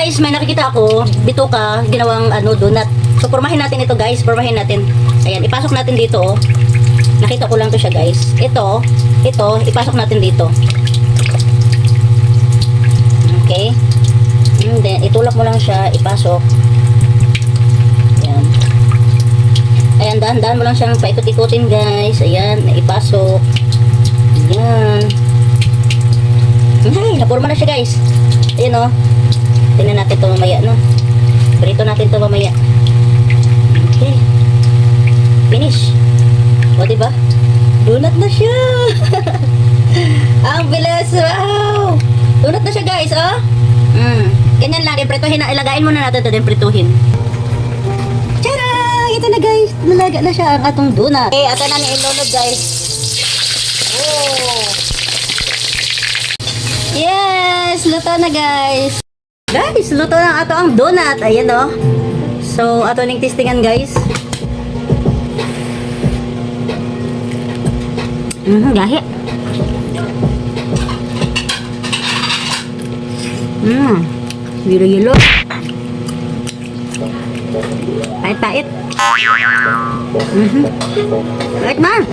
guys, may nakikita ako, bituka, ginawang donut. So, formahin natin ito guys, formahin natin. Ayan, ipasok natin dito oh. Nakita ko lang to siya guys. Ito, ipasok natin dito. Okay. And then, itulak mo lang siya, ipasok. Ayan. Ayan, dahan-dahan mo lang siyang paikot-ikutin guys. Ayan, ipasok. Ayan. Ay, naporma na siya guys. Ayan oh. Tingnan natin ito mamaya, no? Prito natin ito mamaya. Okay. Finish. O, diba? Donut na siya. Ang bilis. Wow. Donut na siya guys, oh. Ganyan lang. Iprituhin na. Ilagain muna natin ito din prituhin. Tara! Ito na guys. Nalaga na siya ang atong donut. Okay, ito na ni ilunod guys. Oh. Yes! Luto na guys. Guys, luto na ato ang donut. Ayan oh. So, ato ning testingan guys. Gahi. Yelo-yelo. Pait-pait. Pait man.